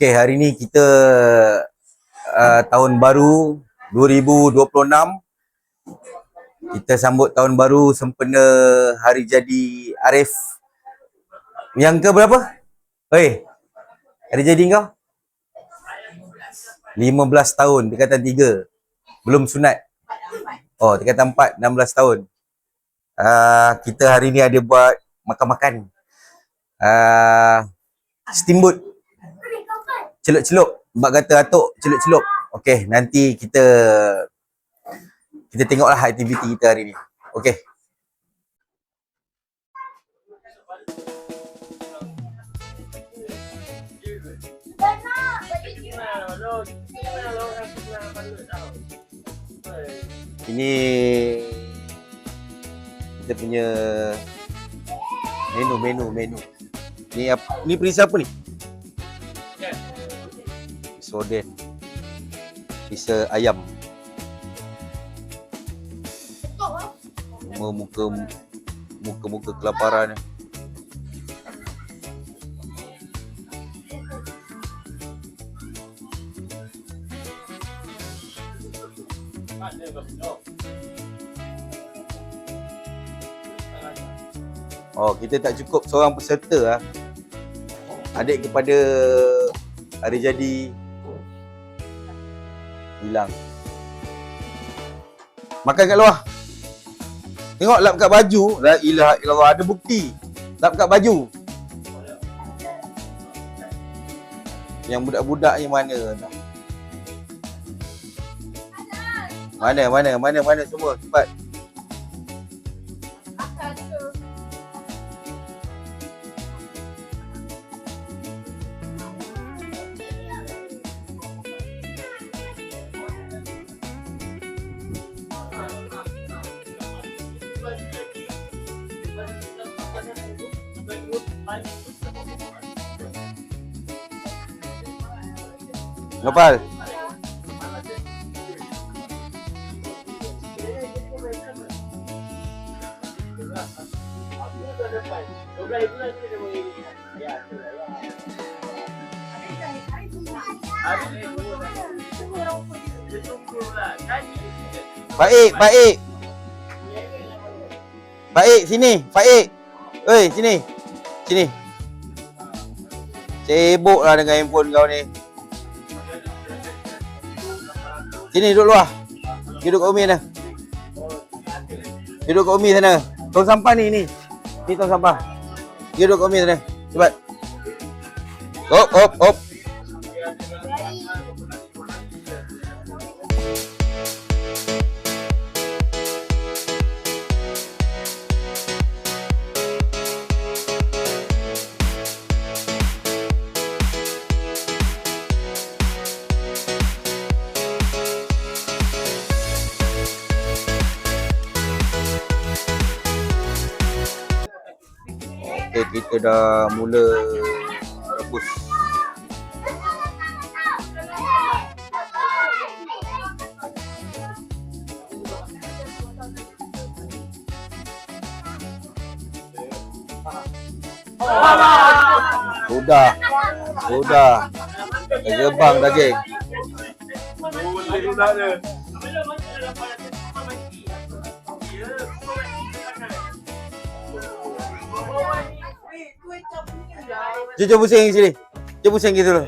Okey, hari ni kita tahun baru 2026. Kita sambut tahun baru sempena hari jadi Arif. Yang ke berapa? Oi. Hari jadi kau? 15 tahun, tingkatan 3. Belum sunat. Oh, tingkatan 4, 16 tahun. Kita hari ni ada buat makan-makan. Steamboat. Celup-celup. Mak kata atuk celup-celup. Okey, nanti kita tengoklah aktiviti kita hari ni. Okey. Ini kita punya menu. Ni perisa apa ni? Soden. Perisa ayam. Muka kelaparan ni. Oh, kita tak cukup seorang peserta lah. Adik kepada hari jadi hilang. Makan kat luar. Tengok lap kat baju. La ilaha illallah, ada bukti. Lap kat baju. Yang budak-budak ni mana? Mana semua? Cepat. Nopal. Baik, sini. Baik. Oi, sini. Sibuklah dengan handphone kau ni. Sini duduk luar. Duduk kat Umi sana. Duduk kat Umi sana. Tong sampah ni. Ni tong sampah. Duduk kat Umi sana. Cepat. Hop. Kita dah mula rebus. Sudah. Terbang daging. Jom pusing sini. Jom pusing gitu loh.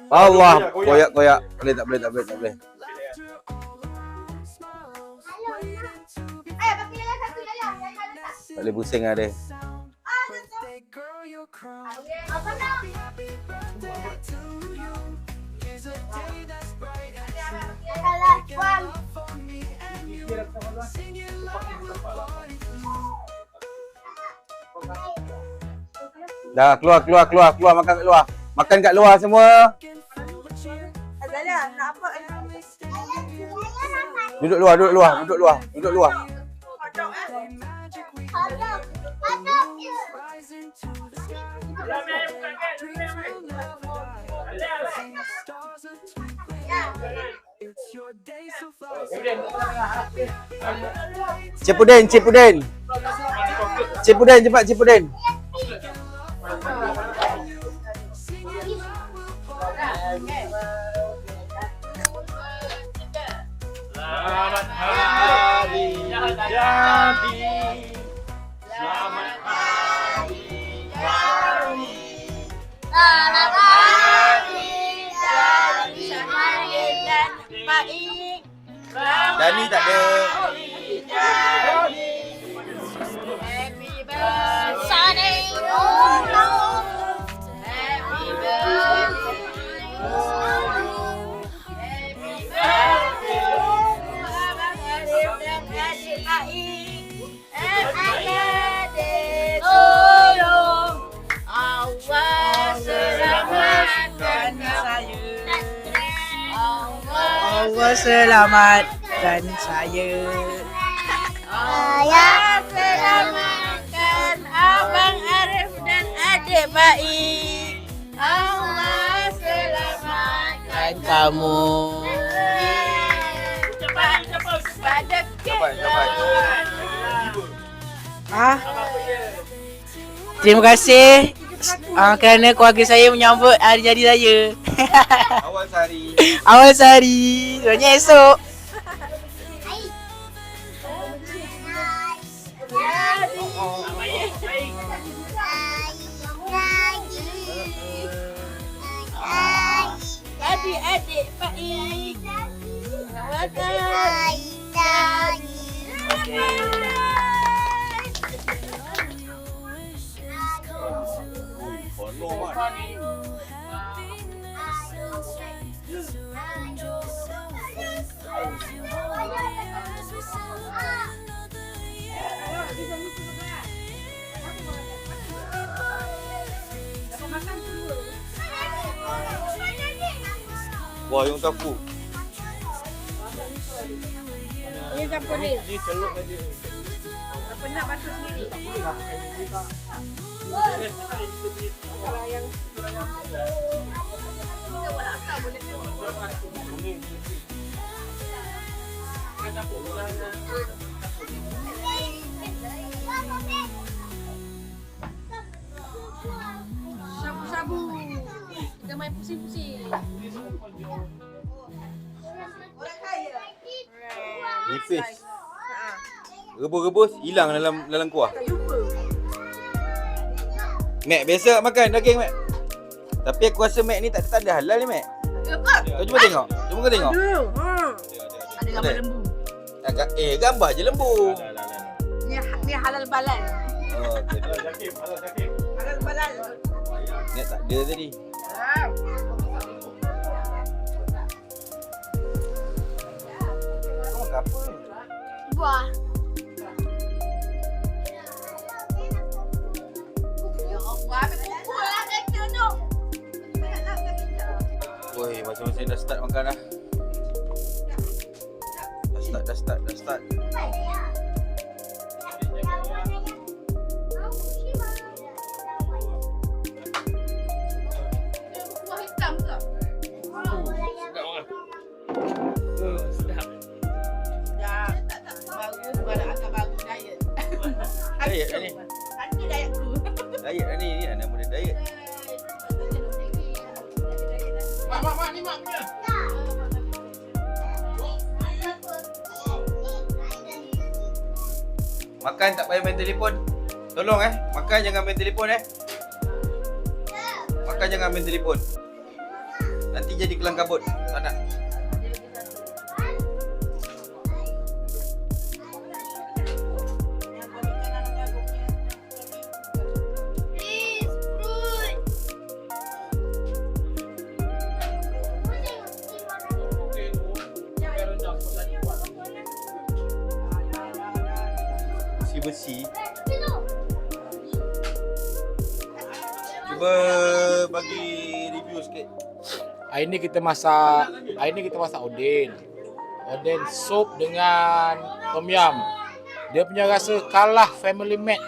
Allah, koyak. Tak boleh. Ayo, bagi yang satu ya. Tak boleh pusing lah dia. Apa nak? Dah keluar makan kat luar. Makan kat luar semua. Azalia, nak apa? Duduk luar. Ya. Cipuden, Cipuden. Cipuden, cepat Cipuden. Selamat hari jadi. Selamat hari jadi. Selamat hari jadi semakin dan baik. Dani tak ada. Happy birthday to you. Happy birthday to you. Happy birthday. Selamat hari dan adik baik. Happy birthday to you. Allah selamatkan saya. Allah selamatkan saya. Allah selamatkan Abang Arif dan adik baik. Allah selamatkan Kamu. pada Cepat. Terima kasih kerana keluarga saya menyambut hari jadi saya. Awal sehari. Awal sehari, sebenarnya esok. adik-adik baik. Wah, yang tapu. Ini campur ni. Ni celup aja. Apa nak basuh sendiri? Kalau yang kita buat asal boleh sabu-sabu. Kita main pusing-pusing. Orang kaya. Nipis. Rebus-rebus hilang dalam kuah. Tak jumpa. Mac, biasa makan daging, Mac. Tapi aku rasa Mac ni tak ada halal ni, Mac. Kau cuba tengok. Cuba kau tengok. Ada gambar lembu. Gambar je lembu. Ni halal balal. Oh, okey. Halal balal. Ni tak ada tadi. Kau makan apa? Buah. Ya Allah, pukul lah kerja tu. Woi, masing-masing dah start makan dah. Dah start. Buah hitam ke? Dah. Bagus, badan agak bagus diet. Diet dah ni. Hati dietku. Diet dah ni. Ni lah nama dia diet. Mak, ni mak punya. Makan tak payah main telefon. Tolong makan jangan main telefon Makan jangan main telefon. Nanti jadi kelang kabut. Tak nak. Bersih. Cuba bagi review sikit. Hari ni kita masak oden. Oden sup dengan tom yum. Dia punya rasa kalah Family Mart.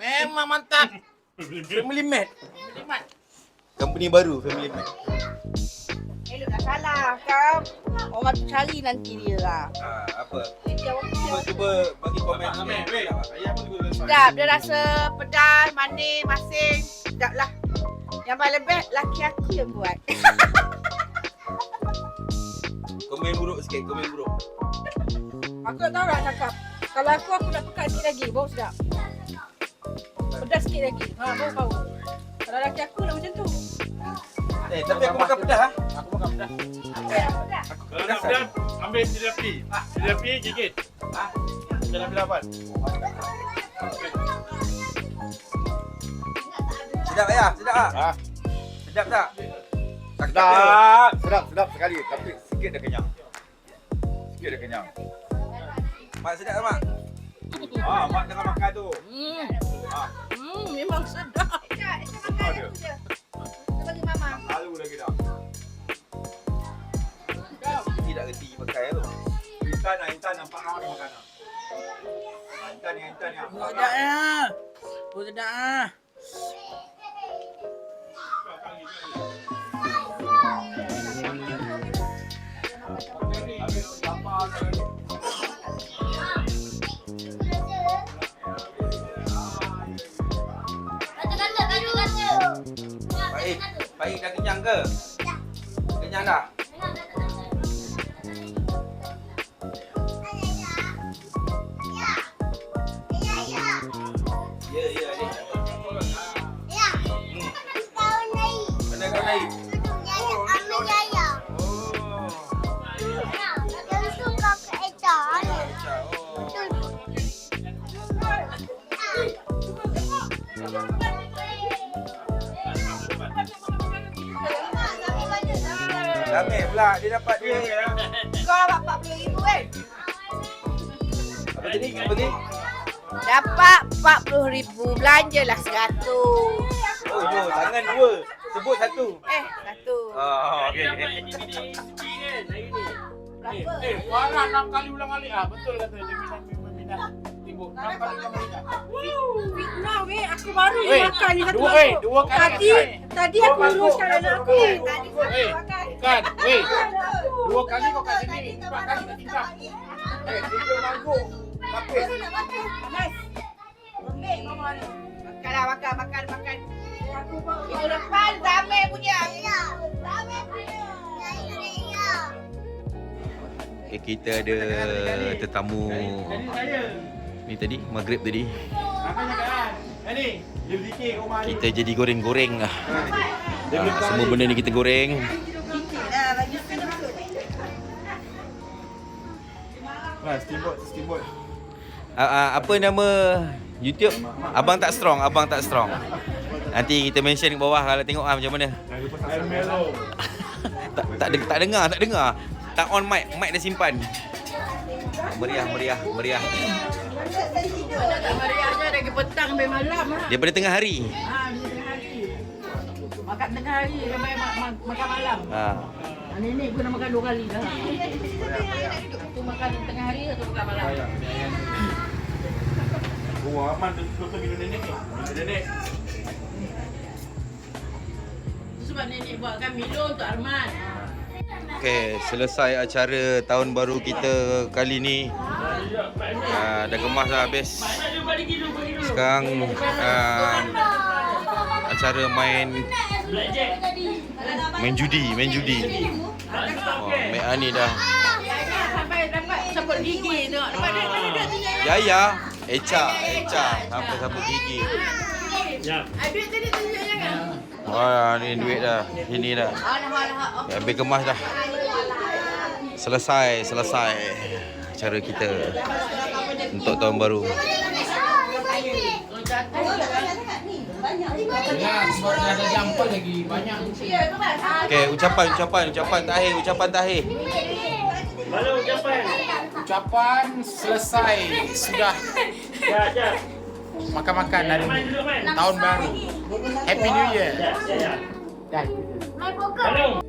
Memang mantap. Family Mart. Company baru Family Mart. Elok dah. tak salah. Kau orang tu cari nanti dia lah. Apa? Dia orang Cuba bagi komen sikit. sedap. Dia rasa pedas, manis, masin. Sedap lah. Yang paling best laki aku yang buat. Komen buruk sikit, komen buruk. Aku tak tahu nak cakap. Kalau aku nak pekat sikit lagi. Bau sedap. Pedas sikit lagi. Bau. Kalau laki aku nak macam tu. Tapi aku makan pedas ah. Aku makan pedas. Pedas. Kalau nak pedas, ambil jelebi. Jelebi gigit. Jangan ambil lapan. Sedap ayah, sedap tak? Ah, Sedap tak? Sedap sekali tapi sikit dah kenyang. Sikit dah kenyang. Mak sedap tak mak? Mak tengah makan tu. Memang sedap. Ada. Kita bagi mama. Lalu lagi dah. Tidak reti pakai tu. Intan nampak orang makan. Intan ni. Sedap ah. Sedap ah. Baik dah kenyang ke? Kenyang dah? Ya, adik. Mana kau naik? Ramai pula dia dapat duit. Kau dapat RM40,000 kan? Apa tadi? Apa tadi? Dapat RM40,000. Belanjalah RM100. Oh, yo, tangan dua. Sebut satu. Satu. Oh, okey. Berapa? Farah 6 kali ulang alik. Betul kata dia minat timbuk. 6 kali ulang alik. Fitnah weh, aku baru je Weh, makan ni satu dua, mangkuk. dua kali Tadi aku uruskan anak aku. Tadi Weh, bukan. Weh, 2 kali kau kat sini. 4 kali kat tingkap. 3 mangkuk. Lapis. Mas. Ambil mama ni. Makanlah, makan. Minggu depan Zamir punya. Zamir punya. Okay, kita ada tetamu ni tadi, maghrib tadi. Kita jadi goreng-goreng lah. Semua benda ni kita goreng. Steamboat. Apa nama YouTube? Abang tak strong. Nanti kita mention kat bawah kalau tengok macam mana. tak dengar. Tak on mic dah simpan. Meriah. Mana tak meriahnya dari petang sampai malam lah. Daripada tengah hari. Tengah hari. Makan tengah hari sampai makan malam. Nenek pun dah makan 2 kali dah. Satu makan tengah hari, satu makan malam. Aman betul minum nenek ni. Nenek. Sebab nenek buatkan Milo untuk Arman. Okey, selesai acara tahun baru kita kali ni. Dah kemas dah habis. Sekarang acara main judi. Mek Ani dah. Sampai dapat sabut gigi tengok. Dapat duit. Yaya, Echa sampai sabut gigi. Duit tadi tunjuk jangan. Wah, ni duit dah. Ini dah. Habis kemas dah. Selesai acara kita untuk tahun baru. Ya, sebab dah ada jam 4 lagi. Banyak. Okey, ucapan terakhir. Mana ucapan? Ucapan selesai. Sudah. Makan-makan hari ni. Tahun baru. Happy New Year. Dah. Hello.